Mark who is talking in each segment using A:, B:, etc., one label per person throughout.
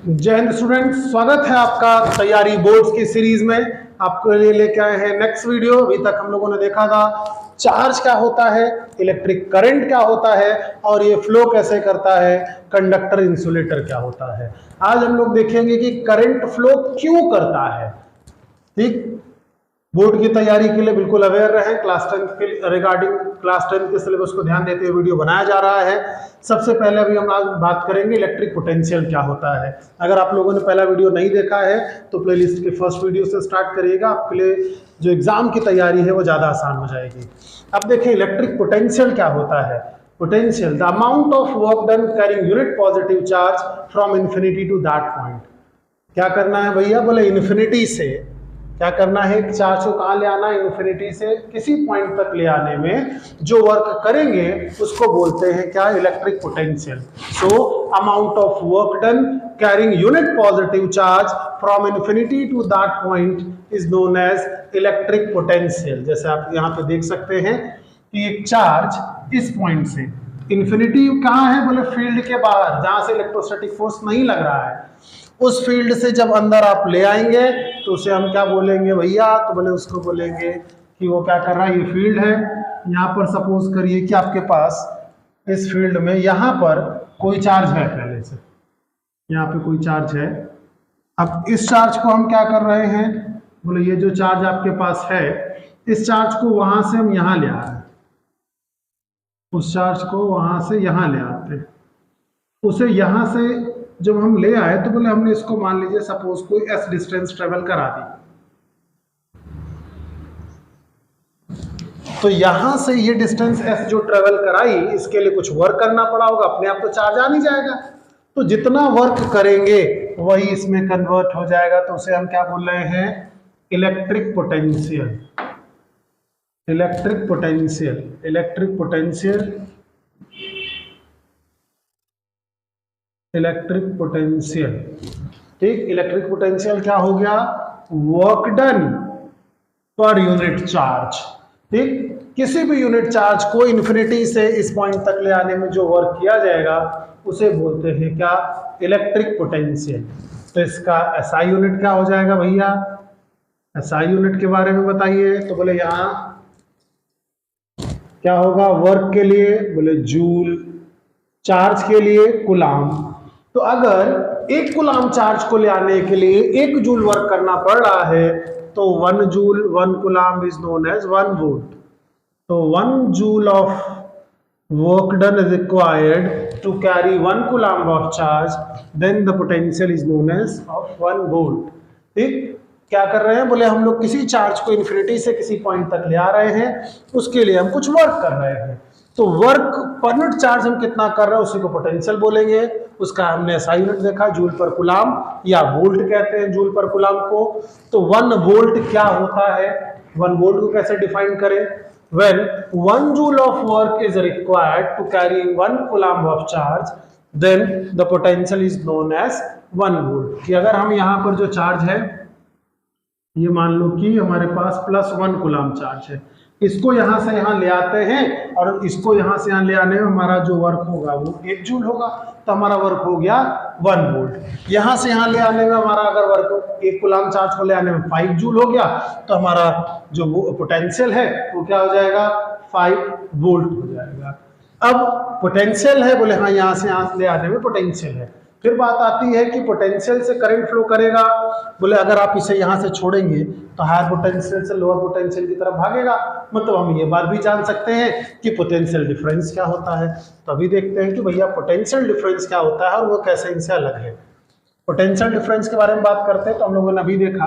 A: जय हिंद स्टूडेंट, स्वागत है आपका तैयारी बोर्ड्स की सीरीज में। आपके लिए लेके आए हैं नेक्स्ट वीडियो। अभी तक हम लोगों ने देखा था चार्ज क्या होता है, इलेक्ट्रिक करंट क्या होता है और ये फ्लो कैसे करता है, कंडक्टर इंसुलेटर क्या होता है। आज हम लोग देखेंगे कि करंट फ्लो क्यों करता है। ठीक, बोर्ड की तैयारी के लिए बिल्कुल अवेयर रहें। क्लास 10 के रिगार्डिंग क्लास 10 के सिलेबस को ध्यान देते हुए वीडियो बनाया जा रहा है। सबसे पहले अभी हम आज बात करेंगे इलेक्ट्रिक पोटेंशियल क्या होता है। अगर आप लोगों ने पहला वीडियो नहीं देखा है तो प्लेलिस्ट के फर्स्ट वीडियो से स्टार्ट करिएगा। आपके लिए जो एग्जाम की तैयारी है वो ज़्यादा आसान हो जाएगी। अब देखिए इलेक्ट्रिक पोटेंशियल क्या होता है। Potential, the amount of work done carrying unit positive charge from infinity to that point. क्या करना है भैया, बोले इन्फिनिटी से क्या करना है, एक चार्ज को कहाँ ले आना है, इन्फिनिटी से किसी पॉइंट तक ले आने में जो वर्क करेंगे उसको बोलते हैं क्या, electric potential. So amount of work done carrying unit positive charge from infinity to that point is known as electric potential. जैसे आप यहाँ पे देख सकते हैं कि एक चार्ज इस पॉइंट से, इन्फिनिटी कहाँ है, बोले फील्ड के बाहर जहां से इलेक्ट्रोस्टैटिक फोर्स नहीं लग रहा है, उस फील्ड से जब अंदर आप ले आएंगे तो उसे हम क्या बोलेंगे भैया, तो बोले उसको बोलेंगे कि वो क्या कर रहा है, ये फील्ड है। यहाँ पर सपोज करिए कि आपके पास इस फील्ड में यहाँ पर कोई चार्ज है, पहले से यहाँ पे कोई चार्ज है। अब इस चार्ज को हम क्या कर रहे हैं, बोले ये जो चार्ज आपके पास है, इस चार्ज को वहां से हम यहाँ ले आ रहे हैं, उस चार्ज को वहां से यहाँ ले आते हैं। उसे यहाँ से जब हम ले आए तो बोले हमने इसको मान लीजिए सपोज कोई s डिस्टेंस ट्रेवल करा दी, तो यहां से ये डिस्टेंस s जो ट्रेवल कराई, इसके लिए कुछ वर्क करना पड़ा होगा, अपने आप तो चार्ज आ नहीं जाएगा। तो जितना वर्क करेंगे वही इसमें कन्वर्ट हो जाएगा, तो उसे हम क्या बोल रहे हैं, electric potential. Electric potential, electric potential, electric potential. ठीक, इलेक्ट्रिक पोटेंशियल क्या हो गया, work done per unit charge. ठीक, किसी भी यूनिट चार्ज को इन्फिनिटी से इस पॉइंट तक ले आने में जो वर्क किया जाएगा उसे बोलते हैं क्या, इलेक्ट्रिक पोटेंशियल। तो इसका एसआई यूनिट क्या हो जाएगा भैया, एसआई यूनिट के बारे में बताइए। तो बोले यहां क्या होगा, वर्क के लिए बोले जूल, चार्ज के लिए कुलाम। तो अगर एक कुलाम चार्ज को ले आने के लिए 1 जूल वर्क करना पड़ रहा है तो 1 joule 1 coulomb is known as 1 volt. तो 1 joule of work done is required to carry 1 coulomb of charge, then the potential is known as of 1 volt. ठीक, क्या कर रहे हैं, बोले हम लोग किसी चार्ज को इन्फिनिटी से किसी पॉइंट तक ले आ रहे हैं, उसके लिए हम कुछ वर्क कर रहे हैं। तो वर्क पर यूनिट चार्ज हम कितना कर रहे हैं उसी को पोटेंशियल बोलेंगे। उसका हमने एसआई यूनिट देखा, जूल पर कुलाम या वोल्ट कहते हैं जूल पर कुलाम को। तो 1 वोल्ट क्या होता है, 1 वोल्ट को कैसे डिफाइन करें, when 1 joule of work is required to carry 1 coulomb of charge, then the potential is known as 1 volt. कि अगर हम यहाँ पर जो चार्ज है, ये मान लो कि हमारे पास +1 कुलाम चार्ज है, इसको यहां से यहां ले आते हैं और इसको यहां से यहां ले आने में हमारा जो वर्क होगा वो 1 जूल होगा, तो हमारा वर्क हो गया 1 वोल्ट। यहां से यहां ले आने में हमारा अगर वर्क 1 कुलाम चार्ज को ले आने में 5 जूल हो गया, तो हमारा जो पोटेंशियल है वो क्या हो जाएगा, 5 वोल्ट हो जाएगा। अब पोटेंशियल है, बोले हाँ यहां से यहां ले आने में पोटेंशियल है। फिर बात आती है कि पोटेंशियल से करंट फ्लो करेगा, बोले अगर आप इसे यहां से छोड़ेंगे तो हायर पोटेंशियल से लोअर पोटेंशियल की तरफ भागेगा। मतलब हम ये बात भी जान सकते हैं कि पोटेंशियल डिफरेंस क्या होता है। तो अभी देखते हैं कि भैया पोटेंशियल डिफरेंस क्या होता है और वो कैसे इनसे अलग है। पोटेंशियल डिफरेंस के बारे में बात करते हैं तो हम लोगों ने अभी देखा,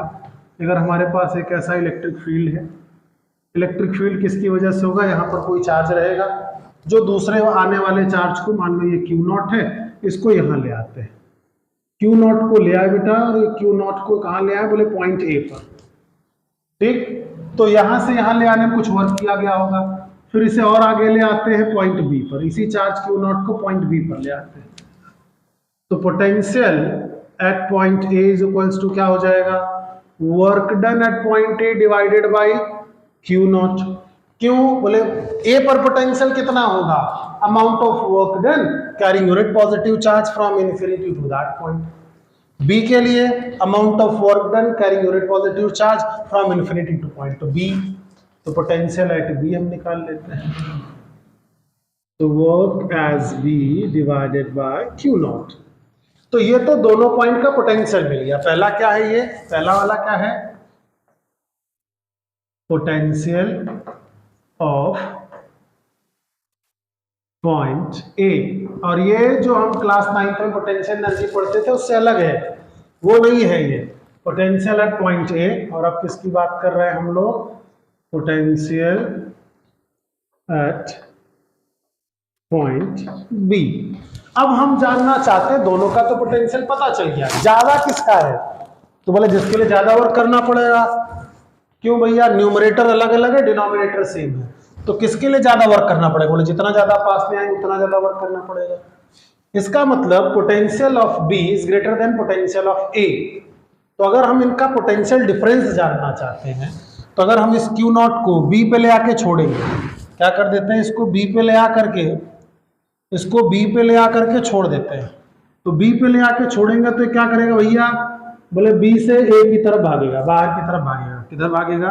A: अगर हमारे पास एक ऐसा इलेक्ट्रिक फील्ड है, इलेक्ट्रिक फील्ड किसकी वजह से होगा, यहाँ पर कोई चार्ज रहेगा जो दूसरे आने वाले चार्ज को, मान लो ये Q0 है, इसको यहाँ ले आते हैं। Q0 को ले आए बेटा, और ये Q0 को कहाँ ले आए, बोले पॉइंट A पर। ठीक, तो यहां से यहां ले आने में कुछ वर्क किया गया होगा, फिर इसे और आगे ले आते हैं पॉइंट B पर, इसी चार्ज Q0 को पॉइंट B पर ले आते हैं। तो potential at point A is equals to क्या हो जाएगा, work done at point A divided by Q0। क्यों, बोले A पर पोटेंशियल कितना होगा, amount of work done carrying unit positive charge from infinity to that point. B के लिए amount of work done carrying unit positive charge from infinity to point तो B, तो potential at B हम निकाल लेते हैं, तो work as B divided by Q naught. तो ये तो दोनों पॉइंट का पोटेंशियल मिल गया। पहला क्या है, ये पहला वाला क्या है, पोटेंशियल ऑफ पॉइंट ए, और ये जो हम क्लास 9 में पोटेंशियल एनर्जी पढ़ते थे उससे अलग है, वो नहीं है ये पोटेंशियल एट पॉइंट ए। और अब किसकी बात कर रहे हैं हम लोग, पोटेंशियल एट पॉइंट बी। अब हम जानना चाहते हैं, दोनों का तो पोटेंशियल पता चल गया, ज्यादा किसका है, तो बोले जिसके लिए ज्यादा वर्क करना पड़ेगा। क्यों भैया, न्यूमरेटर अलग अलग है, डिनोमिनेटर सेम है, तो किसके लिए ज्यादा वर्क करना पड़ेगा, बोले जितना ज्यादा पास में आए उतना ज्यादा वर्क करना पड़ेगा। इसका मतलब potential of B is greater than potential of A. तो अगर हम इनका पोटेंशियल डिफरेंस जानना चाहते हैं, तो अगर हम इस क्यू नॉट को बी पे ले आके छोड़ेंगे, क्या कर देते हैं, इसको बी पे ले आकर के, इसको बी पे ले आकर के छोड़ देते हैं। तो बी पे ले आके छोड़ेंगे तो क्या करेगा भैया, बोले बी से ए की तरफ भागेगा, बाहर की तरफ भागेगा, किधर भागेगा,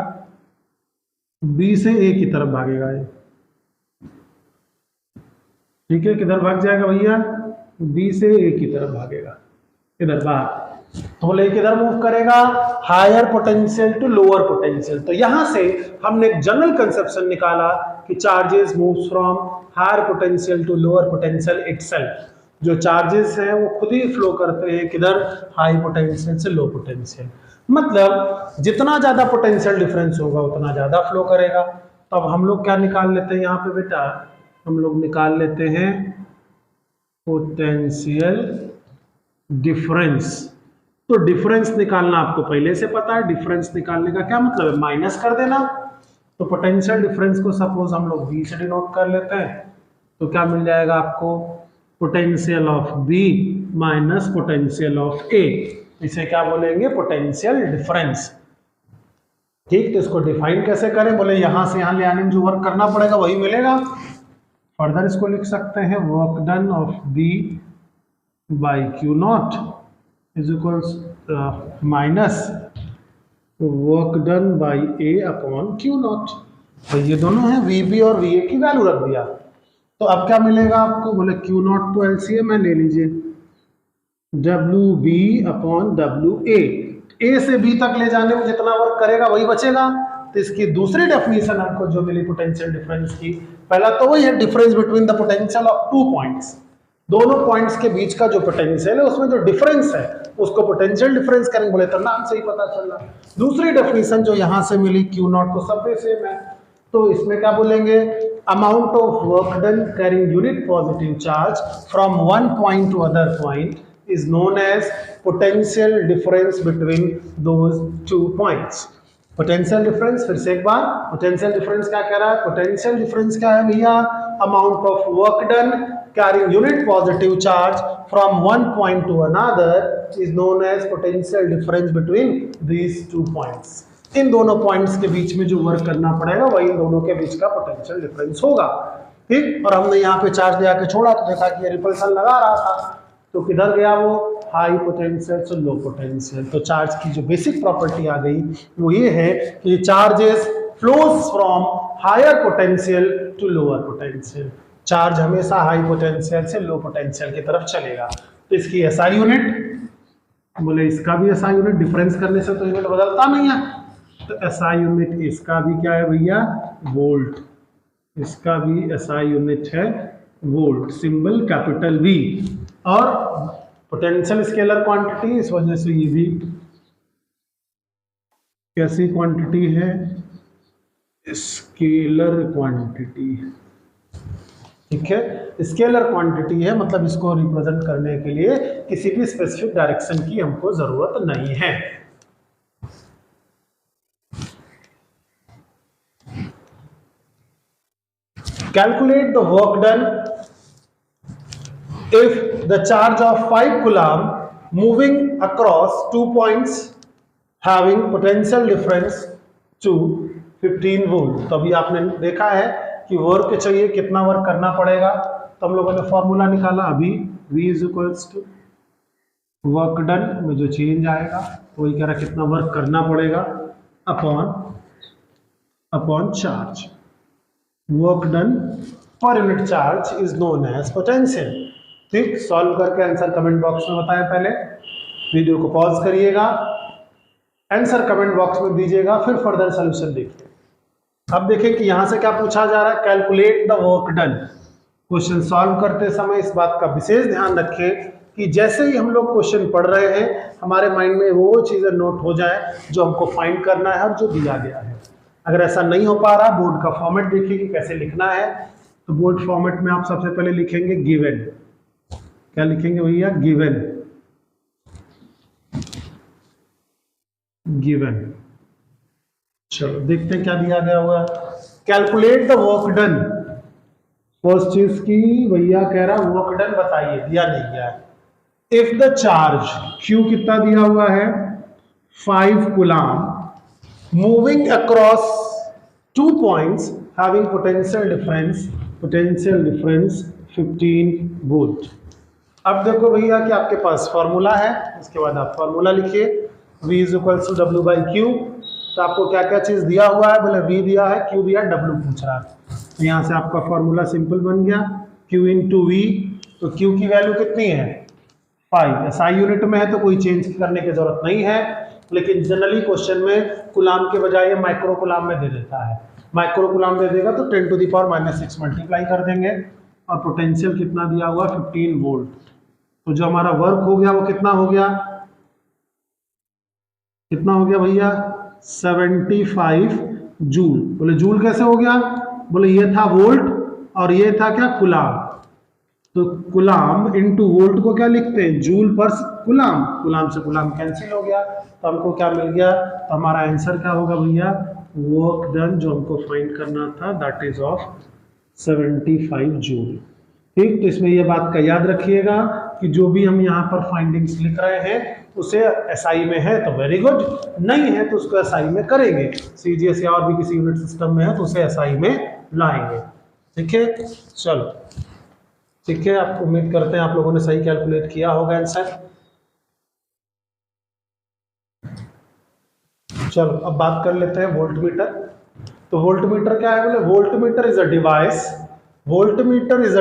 A: बी से ए की तरफ भागेगा ये, ठीक है, किधर भाग जाएगा भैया, बी से ए की तरफ भागेगा, इधर बाहर। तो बोले किधर मूव करेगा, higher potential to lower potential. तो यहां से हमने एक जनरल कंसेप्शन निकाला कि charges moves from higher potential to lower potential itself. जो चार्जेस हैं वो खुद ही फ्लो करते हैं किधर, हाई पोटेंशियल से लो पोटेंशियल। मतलब जितना ज्यादा पोटेंशियल डिफरेंस होगा उतना ज्यादा फ्लो करेगा। तो अब हम लोग क्या निकाल लेते हैं यहाँ पे बेटा, हम लोग निकाल लेते हैं पोटेंशियल डिफरेंस। तो डिफरेंस निकालना आपको पहले से पता है, डिफरेंस निकालने का क्या मतलब है, माइनस कर देना। तो पोटेंशियल डिफरेंस को सपोज हम लोग बी से डिनोट कर लेते हैं, तो क्या मिल जाएगा आपको, potential of B minus potential of A, इसे क्या बोलेंगे, पोटेंशियल डिफरेंस। ठीक, तो इसको डिफाइन कैसे करें, बोले यहां से यहां ले आने में जो वर्क करना पड़ेगा वही मिलेगा। फर्दर इसको लिख सकते हैं work done of B by Q naught is equals minus work done by A upon Q naught. तो ये दोनों हैं, वी बी और वी ए की वैल्यू रख दिया। तो अब क्या मिलेगा आपको, बोले क्यू नॉट तो एलसीएम है, ले लीजिए W B upon W A से बी तक ले जाने में जितना वर्क करेगा वही बचेगा। तो इसकी दूसरी डेफिनेशन आपको जो मिली पोटेंशियल डिफरेंस की, पहला तो वही है difference between the potential of two points, दोनों पॉइंट्स के बीच का जो पोटेंशियल है उसमें जो डिफरेंस है उसको पोटेंशियल डिफरेंस करेंगे, बोले तो नाम से ही पता चल रहा। दूसरी डेफिनेशन जो यहां से मिली क्यू नॉट तो सब सेम है, तो इसमें क्या बोलेंगे, amount of work done carrying unit positive charge from one point to other point is known as potential difference between those two points. Potential difference, फिर से एक बार, पोटेंशियल डिफरेंस क्या कह रहा है, पोटेंशियल डिफरेंस क्या है भैया, amount of work done carrying unit positive charge from one point to another is known as potential difference between these two points। इन दोनों पॉइंट्स के बीच में जो वर्क करना पड़ेगा वही इन दोनों के बीच का पोटेंशियल डिफरेंस होगा। ठीक, और हमने यहाँ पे चार्ज ले आके छोड़ा तो देखा कि ये रिपल्सन लगा रहा था, तो किधर गया वो, हाई पोटेंशियल से लो पोटेंशियल। तो चार्ज की जो बेसिक प्रॉपर्टी आ गई वो ये है कि charges flows from higher potential to lower potential. Charge हमेशा हाई पोटेंशियल से लो पोटेंशियल की तरफ चलेगा। तो इसकी एसआई यूनिट, बोले इसका भी एसआई यूनिट, डिफरेंस करने से तो यूनिट बदलता नहीं है, तो एसआई यूनिट इसका भी क्या है भैया, वोल्ट, इसका भी एसआई यूनिट है वोल्ट, सिंबल कैपिटल वी। और पोटेंशियल स्केलर क्वांटिटी, इस वजह से ये भी कैसी क्वांटिटी है, स्केलर क्वांटिटी। ठीक है, स्केलर क्वांटिटी है, मतलब इसको रिप्रेजेंट करने के लिए किसी भी स्पेसिफिक डायरेक्शन की हमको जरूरत नहीं है। Calculate the work done if the charge of 5 coulomb moving across 2 points having potential difference to 15 volt. तो अभी आपने देखा है कि वर्क चाहिए, कितना वर्क करना पड़ेगा, तो हम लोगों ने फॉर्मूला निकाला अभी, V is equals to work done में जो चेंज आएगा वही कह रहा कितना वर्क करना पड़ेगा upon charge. Work done per unit charge is known as potential. ठीक, सॉल्व करके आंसर कमेंट बॉक्स में बताएं। पहले वीडियो को पॉज करिएगा, आंसर कमेंट बॉक्स में दीजिएगा, फिर फर्दर सॉल्यूशन देखिए। अब देखें कि यहां से क्या पूछा जा रहा है, calculate the work done. Question solve करते समय इस बात का विशेष ध्यान रखें कि जैसे ही हम लोग क्वेश्चन पढ़ रहे हैं हमारे माइंड में वो चीजें नोट हो जाए जो हमको फाइंड करना है और जो दिया गया है। अगर ऐसा नहीं हो पा रहा, बोर्ड का फॉर्मेट देखिए कि कैसे लिखना है। तो बोर्ड फॉर्मेट में आप सबसे पहले लिखेंगे गिवन। क्या लिखेंगे भैया? गिवन। गिवन। चलो देखते हैं क्या दिया गया होगा। Calculate the work done. First चीज की भैया कह रहा वर्क डन बताइए, दिया नहीं गया है। इफ द चार्ज Q कितना दिया हुआ है 5 coulomb moving across 2 points having potential difference 15 volt. अब देखो भैया कि आपके पास फॉर्मूला है, उसके बाद आप फॉर्मूला लिखिए V is equal to W by Q। तो आपको क्या क्या चीज दिया हुआ है, बोले V दिया है, Q दिया, W पूछ रहा है। तो यहाँ से आपका फॉर्मूला सिंपल बन गया Q इंटू V। तो Q की वैल्यू कितनी है 5। SI यूनिट में है तो कोई चेंज करने की जरूरत नहीं है, लेकिन जनरली क्वेश्चन में कुलाम के बजाय माइक्रो कुलाम में दे देता है। माइक्रो कुलाम दे देगा तो 10 टू द पावर -6 मल्टीप्लाई कर देंगे। और पोटेंशियल कितना दिया हुआ 15 वोल्ट। तो जो हमारा वर्क हो गया वो कितना हो गया, कितना हो गया भैया 75 जूल। बोले जूल कैसे हो गया, बोले ये था वोल्ट और ये था क्या कुलाम। तो कुलाम इनटू वोल्ट को क्या लिखते हैं जूल पर कुलाम। कुलाम से कुलाम कैंसिल हो गया तो हमको क्या मिल गया, तो हमारा आंसर क्या होगा भैया वर्क डन जो हमको फाइंड करना था दैट इज ऑफ 75 जूल। ठीक, तो इसमें ये बात का याद रखिएगा कि जो भी हम यहाँ पर फाइंडिंग्स लिख रहे हैं उसे एसआई में है तो वेरी गुड, नहीं है तो उसको एसआई में करेंगे। सीजीएस या और भी किसी यूनिट सिस्टम में है तो उसे एसआई में लाएंगे। ठीक है, चलो ठीक है, आप उम्मीद करते हैं आप लोगों ने सही कैलकुलेट किया होगा आंसर। चलो अब बात कर लेते हैं वोल्ट मीटर। तो वोल्ट मीटर क्या है, बोले voltmeter is a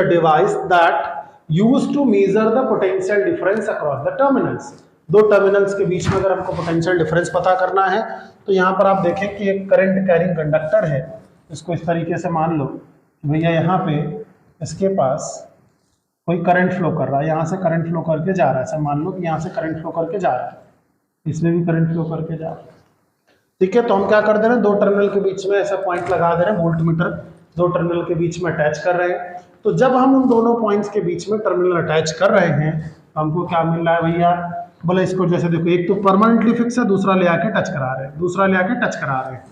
A: device that used to measure the potential difference across the terminals. दो टर्मिनल्स के बीच में अगर हमको पोटेंशियल डिफरेंस पता करना है तो यहाँ पर आप देखें कि एक करंट कैरिंग कंडक्टर है। इसको इस तरीके से मान लो भैया यहाँ पे इसके पास कोई करंट फ्लो कर रहा है, यहाँ से करंट फ्लो करके जा रहा है। ऐसा मान लो कि यहाँ से करंट फ्लो करके जा रहा है, इसमें भी करंट फ्लो करके जा रहा है। ठीक है, तो हम क्या कर दे रहे हैं दो टर्मिनल के बीच में ऐसा पॉइंट लगा दे रहे हैं, वोल्ट मीटर दो टर्मिनल के बीच में अटैच कर रहे हैं। तो जब हम उन दोनों पॉइंट्स के बीच में टर्मिनल अटैच कर रहे हैं तो हमको क्या मिल रहा है भैया, बोले इसको जैसे देखो एक तो परमानेंटली फिक्स है, दूसरा ले आके टच करा रहे हैं, दूसरा ले आके टच करा रहे हैं।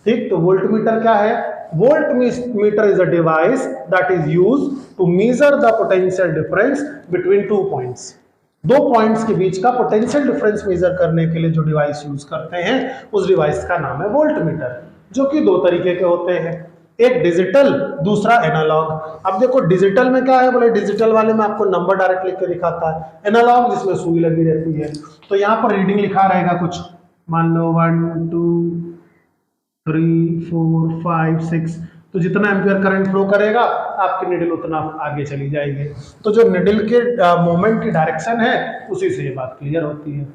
A: ठीक, तो वोल्ट मीटर क्या है, voltmeter is a device that is used to measure the potential difference between 2 points. दो पॉइंट्स के बीच का पोटेंशियल डिफरेंस मेजर करने के लिए जो डिवाइस यूज करते हैं उस डिवाइस का नाम है वोल्ट मीटर, जो कि दो तरीके के होते हैं, एक डिजिटल दूसरा एनालॉग। अब देखो डिजिटल में क्या है, बोले डिजिटल वाले में आपको नंबर डायरेक्ट लिख के दिखाता है, एनालॉग जिसमें सुई लगी रहती है। तो यहाँ पर रीडिंग लिखा रहेगा कुछ, मान लो 1 2 3 4 5 6, तो जितना एम्पियर करंट फ्लो करेगा आपकी निडल उतना आगे चली जाएगी। तो जो निडल के मोमेंट की डायरेक्शन है उसी से ये बात क्लियर होती है।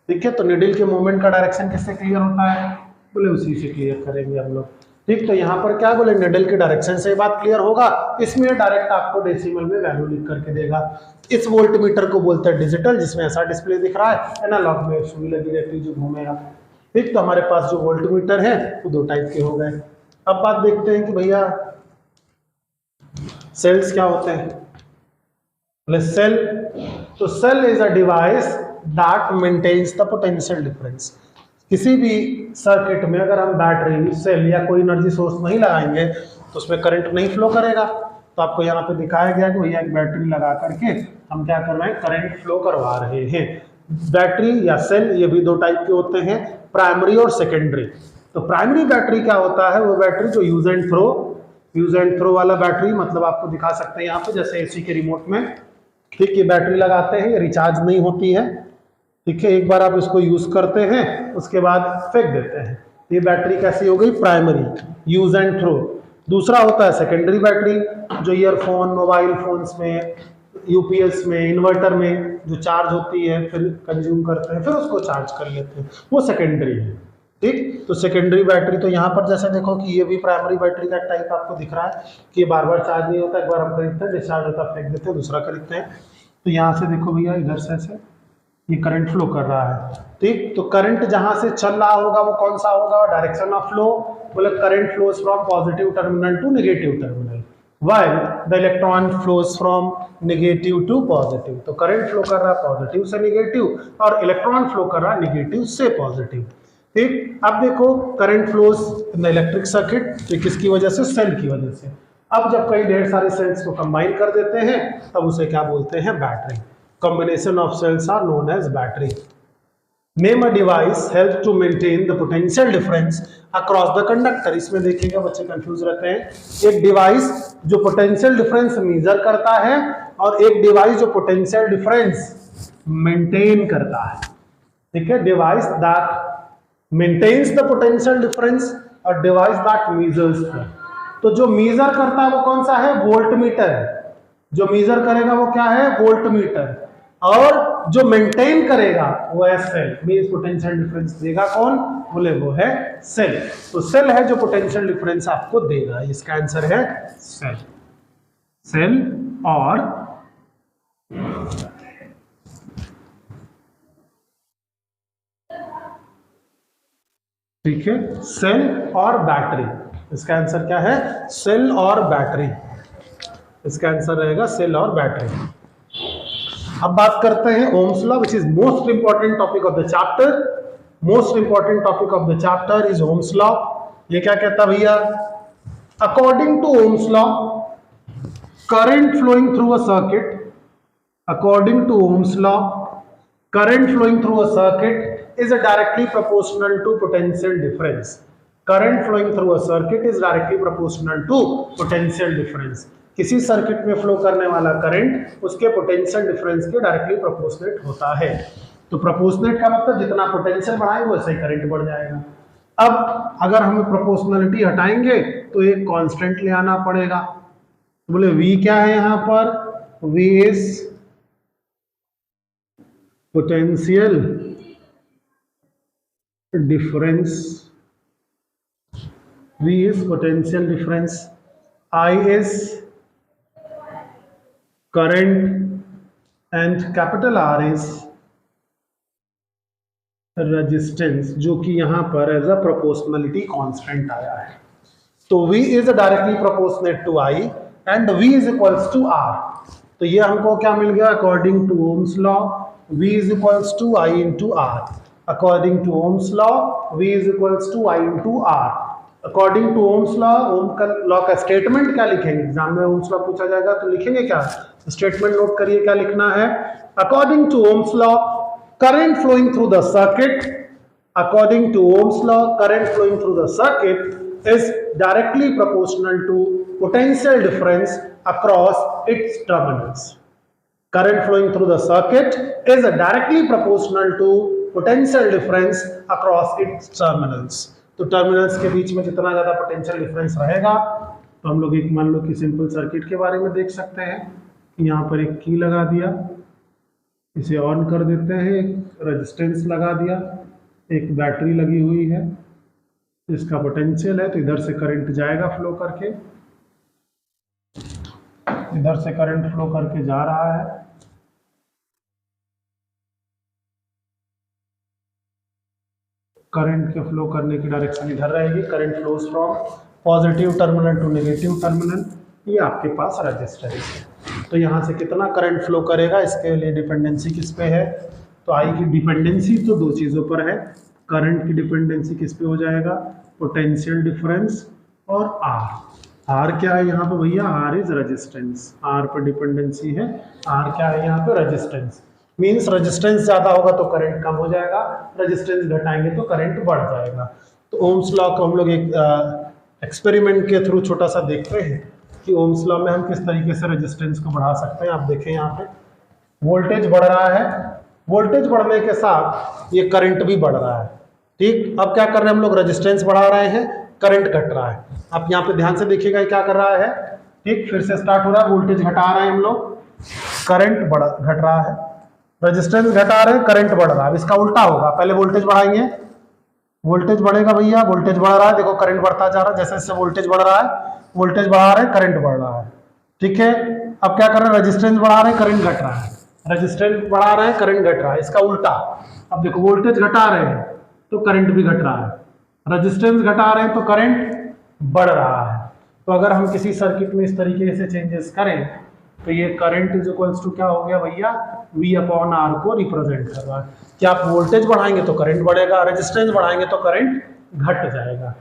A: ठीक है, तो निडल के मोमेंट का डायरेक्शन किससे क्लियर होता है, बोले उसी से क्लियर करेंगे हम लोग। ठीक, तो यहाँ पर क्या बोले निडल के डायरेक्शन से बात क्लियर होगा, इसमें डायरेक्ट आपको डेसिमल में वैल्यू लिख करके देगा। इस वोल्ट मीटर को बोलते हैं डिजिटल, जिसमें ऐसा डिस्प्ले दिख रहा है, एनालॉग में सुई लगी रहती है जो घूमेगा। ठीक, तो हमारे पास जो वोल्ट मीटर है वो दो टाइप के हो गए। अब बात देखते हैं कि भैया सेल्स क्या होते हैं। सेल, तो cell is a device that maintains the potential difference. किसी भी सर्किट में अगर हम बैटरी सेल या कोई एनर्जी सोर्स नहीं लगाएंगे तो उसमें करंट नहीं फ्लो करेगा। तो आपको यहाँ पे दिखाया गया कि भैया एक बैटरी लगा करके हम क्या कर रहे हैं, करंट फ्लो करवा रहे हैं। बैटरी या सेल ये भी दो टाइप के होते हैं, प्राइमरी और सेकेंडरी। तो प्राइमरी बैटरी क्या होता है, वो बैटरी जो यूज एंड थ्रो वाला बैटरी, मतलब आपको दिखा सकते हैं यहाँ पे जैसे एसी के रिमोट में। ठीक, ये बैटरी लगाते हैं, ये रिचार्ज नहीं होती है, ठीक है, एक बार आप इसको यूज करते हैं उसके बाद फेंक देते हैं। ये बैटरी कैसी हो गई, प्राइमरी, यूज एंड थ्रो। दूसरा होता है सेकेंडरी बैटरी, जो ईयरफोन, मोबाइल फोन्स में, यूपीएस में, इन्वर्टर में जो चार्ज होती है, फिर कंज्यूम करते हैं, फिर उसको चार्ज कर लेते हैं, वो सेकेंडरी है। ठीक, तो सेकेंडरी बैटरी, तो यहाँ पर जैसे देखो कि ये भी प्राइमरी बैटरी का टाइप आपको दिख रहा है कि ये बार बार चार्ज नहीं होता, एक बार हम खरीदते हैं, डिस्चार्ज होता है, फेंक देते हैं, दूसरा खरीदते हैं। तो यहाँ से देखो भैया, इधर से ऐसे ये करंट फ्लो कर रहा है। ठीक, तो करंट जहां से चल रहा होगा वो कौन सा होगा, डायरेक्शन ऑफ फ्लो, मतलब current flows from positive terminal to negative terminal, while the electron flows from negative to positive. तो करंट फ्लो कर रहा है पॉजिटिव से नेगेटिव और इलेक्ट्रॉन फ्लो कर रहा है नेगेटिव से पॉजिटिव। ठीक, अब देखो current flows in the electric circuit, तो किसकी वजह से, सेल की वजह से। अब जब कई ढेर सारे सेल्स को कंबाइन कर देते हैं तब उसे क्या बोलते हैं, battery. Combination of cells are known as battery. Name a device help to maintain the potential difference across the conductor. इसमें देखिएगा बच्चे कंफ्यूज रहते हैं। एक डिवाइस जो पोटेंशियल डिफरेंस मेजर करता है और एक डिवाइस जो पोटेंशियल डिफरेंस मेंटेन करता है। ठीक है, device that maintains the potential difference और डिवाइस दैट मेजर्स। तो जो मेजर करता है वो कौन सा है, वोल्टमीटर है। जो मेजर करेगा वो क्या है, वोल्टमीटर। और जो मेंटेन करेगा वो है सेल, मींस पोटेंशियल डिफरेंस देगा कौन, बोले वो है सेल। तो सेल है जो पोटेंशियल डिफरेंस आपको देगा, इसका आंसर है सेल। सेल और ठीक है, सेल और बैटरी, इसका आंसर क्या है, सेल और बैटरी। इसका आंसर रहेगा सेल और बैटरी। अब बात करते हैं Ohm's law, which is most important topic of the chapter. Most important topic of the chapter is Ohm's law. ये क्या कहता है भैया, according to Ohm's law, current flowing through a circuit, according to Ohm's law, current flowing through a circuit is directly proportional to potential difference. Current flowing through a circuit is directly proportional to potential difference. किसी circuit में flow करने वाला current उसके potential difference के directly proportionate होता है। तो proportionate का मतलब जितना पोटेंशियल बढ़ाएंगे वैसे ही करंट बढ़ जाएगा। अब अगर हम प्रोपोर्शनलिटी हटाएंगे तो एक कांस्टेंट ले आना पड़ेगा। तो बोले V क्या है यहाँ पर, V is potential difference, V is potential difference, I is current and capital R is resistance, जो कि यहाँ पर एज अ प्रोपोर्शनलिटी कांस्टेंट आया है। तो V is directly proportionate to I and V is equals to R। तो ये हमको क्या मिल गया, according to Ohm's law V is equals to I into R। According to Ohm's law V is equals to I into R। According to Ohm's law, Ohm का law का statement क्या लिखेंगे, एग्जाम में ओम्स लॉ पूछा जाएगा तो लिखेंगे क्या, स्टेटमेंट नोट करिए क्या लिखना है। According to Ohm's law, current flowing through the circuit, according to Ohm's law, current flowing through the circuit is directly proportional to potential difference across its terminals. Current flowing through the circuit is directly proportional to potential difference across its terminals। तो terminals के बीच में जितना ज्यादा potential difference रहेगा, तो हम लोग एक मान लो कि सिंपल सर्किट के बारे में देख सकते हैं। यहाँ पर एक की लगा दिया, इसे ऑन कर देते हैं, एक रेजिस्टेंस लगा दिया, एक बैटरी लगी हुई है, इसका पोटेंशियल है तो इधर से करंट जाएगा फ्लो करके, इधर से करंट फ्लो करके जा रहा है, करंट के फ्लो करने की डायरेक्शन इधर रहेगी, current flows from positive terminal to negative terminal. ये आपके पास रेजिस्टेंस है। तो यहाँ से कितना करंट फ्लो करेगा, इसके लिए डिपेंडेंसी किस पे है, तो आई की डिपेंडेंसी तो दो चीज़ों पर है। करंट की डिपेंडेंसी किस पे हो जाएगा, पोटेंशियल डिफरेंस और आर। आर क्या है यहाँ पे भैया, आर इज रेजिस्टेंस, आर पर डिपेंडेंसी है। आर क्या है यहाँ पे, रेजिस्टेंस। मींस रेजिस्टेंस ज्यादा होगा तो करंट कम हो जाएगा, रेजिस्टेंस घटाएंगे तो करंट बढ़ जाएगा। तो ओम्स लॉ को हम लोग एक एक्सपेरिमेंट के थ्रू छोटा सा देखते हैं कि ओम्स लॉ में हम किस तरीके से रेजिस्टेंस को बढ़ा सकते हैं। आप देखें यहाँ पे वोल्टेज बढ़ रहा है, वोल्टेज बढ़ने के साथ ये करंट भी बढ़ रहा है। ठीक, अब क्या कर रहे हैं हम लोग, रेजिस्टेंस बढ़ा रहे हैं, करंट घट रहा है। आप यहाँ पे ध्यान से देखिएगा क्या कर रहा है। ठीक, फिर से स्टार्ट हो रहा है, वोल्टेज घटा रहे हैं हम लोग, करंट घट रहा है, रेजिस्टेंस घटा रहे हैं, करंट बढ़ रहा है। इसका उल्टा होगा, पहले वोल्टेज बढ़ाएंगे, वोल्टेज बढ़ेगा भैया, वोल्टेज बढ़ रहा है, देखो करंट बढ़ता जा रहा है, जैसे जैसे वोल्टेज बढ़ रहा है, वोल्टेज बढ़ा रहे हैं, करंट बढ़ रहा है। ठीक है, अब क्या कर रहे हैं, रेजिस्टेंस बढ़ा रहे हैं, करंट घट रहा है, रेजिस्टेंस बढ़ा रहे हैं, करंट घट रहा है। इसका उल्टा, अब देखो वोल्टेज घटा रहे हैं तो करंट भी घट रहा है, रेजिस्टेंस घटा रहे हैं तो करंट बढ़ रहा है। तो अगर हम किसी सर्किट में इस तरीके से चेंजेस करें तो ये करंट इज इक्वल्स टू क्या हो गया भैया, V अपॉन R को रिप्रेजेंट कर रहा है कि आप वोल्टेज बढ़ाएंगे तो करंट बढ़ेगा, रेजिस्टेंस बढ़ाएंगे तो करंट घट जाएगा।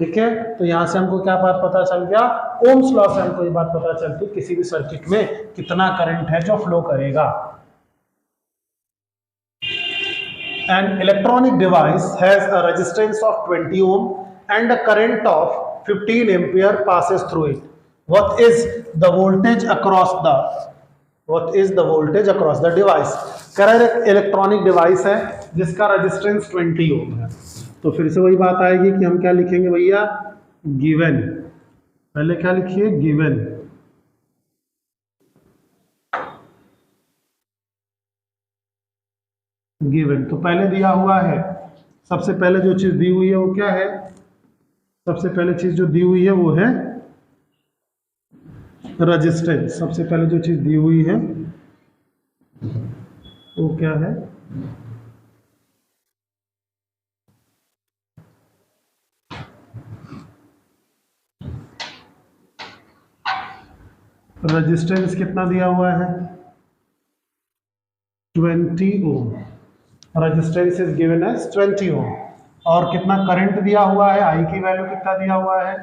A: ठीक है, तो यहां से हमको क्या बात पता चल गया, ओम्स लॉ से हमको ये बात पता चलती है किसी भी सर्किट में कितना करंट है जो फ्लो करेगा। An electronic device has a resistance of 20 ohm and a current of 15 ampere passes through it. What is the voltage across the device? कह रहा है इलेक्ट्रॉनिक डिवाइस है जिसका रेजिस्टेंस 20 ओम है। तो फिर से वही बात आएगी कि हम क्या लिखेंगे भैया, गिवन, पहले क्या लिखिए, गिवन, गिवन। तो पहले दिया हुआ है, सबसे पहले जो चीज दी हुई है वो क्या है, सबसे पहले चीज जो दी हुई है वो है रेजिस्टेंस। सबसे पहले जो चीज दी हुई है वो क्या है, रेजिस्टेंस कितना दिया हुआ है, 20 ओम, रेजिस्टेंस इज गिवन एज 20 ओम। और कितना करंट दिया हुआ है, आई की वैल्यू कितना दिया हुआ है,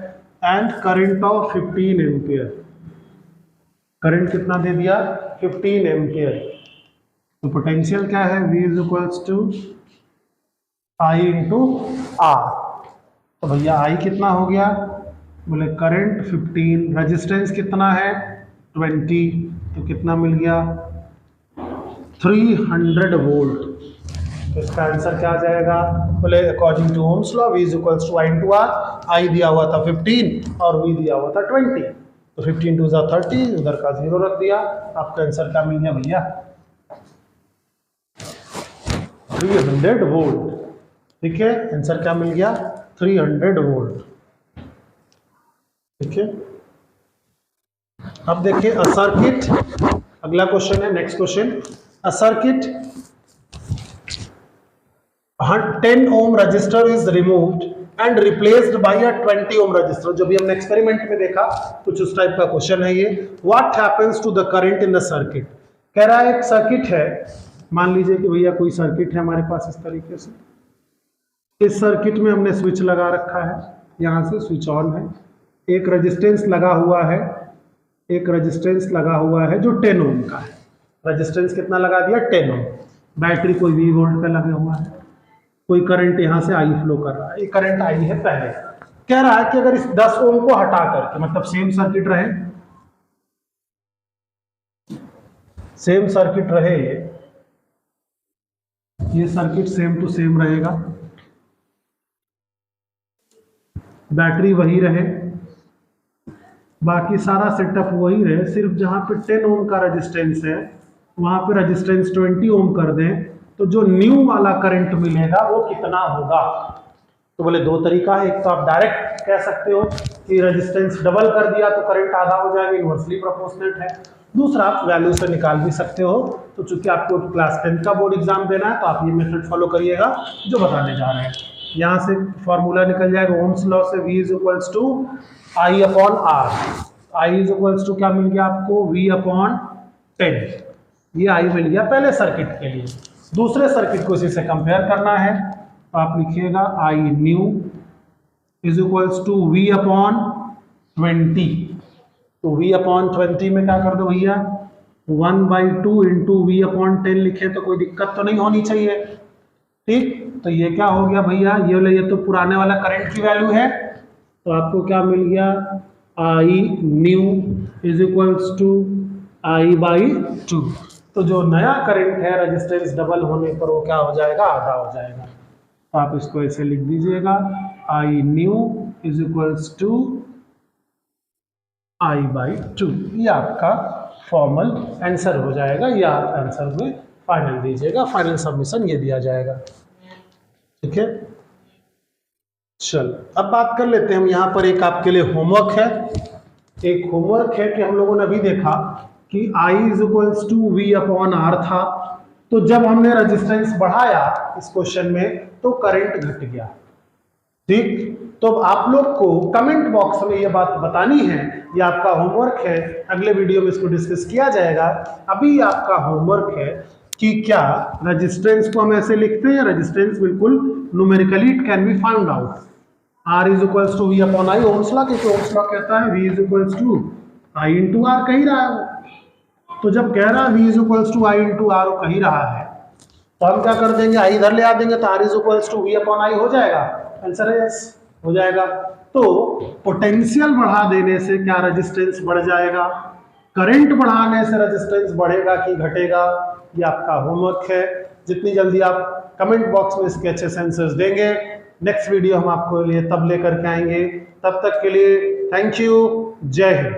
A: and current of 15 ampere, current कितना दे दिया, 15 एम्पियर। तो पोटेंशियल क्या है, V is equals to I into R। तो भैया I कितना हो गया, बोले करंट 15, रेजिस्टेंस कितना है 20, तो कितना मिल गया 300 वोल्ट। तो इसका आंसर क्या आ जाएगा, बोले according to Ohm's law V is equals to I into R। I दिया हुआ था 15 और V दिया हुआ था 20, तो 15 टू 30, उधर का 0 रख दिया, आपका आंसर क्या मिल गया भैया, 300 वोल्ट। ठीक है, आंसर क्या मिल गया, 300 वोल्ट। ठीक है, अब देखिए अ सर्किट, अगला क्वेश्चन है, next question, a circuit 10 ohm resistor is removed and replaced by a 20 ohm resistor. जो भी हमने एक्सपेरिमेंट में देखा कुछ उस टाइप का क्वेश्चन है ये। What happens to the current in the circuit, कह रहा है एक सर्किट है, मान लीजिए कि भैया कोई सर्किट है हमारे पास इस तरीके से, इस सर्किट में हमने स्विच लगा रखा है, यहाँ से स्विच ऑन है, एक रेजिस्टेंस लगा हुआ है, एक रेजिस्टेंस लगा हुआ है जो 10 ओम का है, रेजिस्टेंस कितना लगा दिया 10 ओम, बैटरी कोई V वोल्ट का लगा हुआ है, कोई करंट यहाँ से I फ्लो कर रहा है, ये करंट I है पहले। कह रहा है कि अगर इस 10 ओम को हटा करके, मतलब सेम सर्किट रहे, सेम सर्किट रहे, ये सर्किट सेम टू सेम रहेगा, बैटरी वही रहे, बाकी सारा सेटअप वही रहे, सिर्फ जहां पे 10 ओम का रेजिस्टेंस है वहां पे रेजिस्टेंस 20 ओम कर दें, तो जो न्यू वाला करंट मिलेगा वो कितना होगा। तो बोले दो तरीका है, एक तो आप डायरेक्ट कह सकते हो कि रेजिस्टेंस डबल कर दिया तो करंट आधा हो जाएगा, इनवर्सली प्रोपोर्शनेट है। दूसरा आप वैल्यू से निकाल भी सकते हो। तो चूंकि आपको क्लास 10 का बोर्ड एग्जाम देना है तो आप ये मेथड फॉलो करिएगा जो बताने जा रहे हैं। यहाँ से फॉर्मूला निकल जाएगा ओम्स लॉ से, V is equals to I upon R। I is equals to क्या मिल गया आपको, V अपॉन 10, ये I मिल गया पहले सर्किट के लिए। दूसरे सर्किट को इसी से कंपेयर करना है तो आप लिखिएगा I new is equals to V upon 20। तो V अपॉन 20 में क्या कर दो भैया, 1/2 इंटू V अपॉन 10 लिखे तो कोई दिक्कत तो नहीं होनी चाहिए। ठीक, तो ये क्या हो गया भैया, ये तो पुराने वाला करंट की वैल्यू है, तो आपको क्या मिल गया, I new is equals to I/2। तो जो नया करंट है रेजिस्टेंस डबल होने पर वो क्या हो जाएगा, आधा हो जाएगा। तो आप इसको ऐसे लिख दीजिएगा, I new is equals to I/2। ये आपका फॉर्मल आंसर हो जाएगा, या आप आंसर में फाइनल दीजिएगा, फाइनल सबमिशन ये दिया जाएगा। ठीक है, चल अब बात कर लेते हैं हम। यहाँ पर एक आपके लिए होमवर्क है। एक होमवर्क है कि हम लोगों ने अभी देखा कि I is equals to V/R था, तो जब हमने रेजिस्टेंस बढ़ाया इस क्वेश्चन में तो करंट घट गया। ठीक, तो आप लोग को कमेंट बॉक्स में ये बात बतानी है, ये आपका होमवर्क है, अगले वीडियो में इसको डिस्कस किया जाएगा। अभी आपका होमवर्क है कि क्या रेजिस्टेंस को हम ऐसे लिखते हैं, रेजिस्टेंस बिल्कुल numerically it can be found out. R is equals to V/I, Ohm's law, क्योंकि ओम्स लॉ कहता है V is equals to I into R, कह ही रहा है वो। तो जब कह रहा है V is equals to I into R वो कह ही रहा है, तो हम क्या कर देंगे, I इधर ले आ देंगे, तो R is equals to V/I हो जाएगा। आंसर है यस, हो जाएगा। तो पोटेंशियल बढ़ा देने से क्या रेजिस्टेंस बढ़ जाएगा, करंट बढ़ाने से रेजिस्टेंस बढ़ेगा कि घटेगा, ये आपका होमवर्क है। जितनी जल्दी आप कमेंट बॉक्स में इसके अच्छे आंसर्स देंगे, नेक्स्ट वीडियो हम आपको लिए तब लेकर के आएंगे। तब तक के लिए थैंक यू, जय हिंद।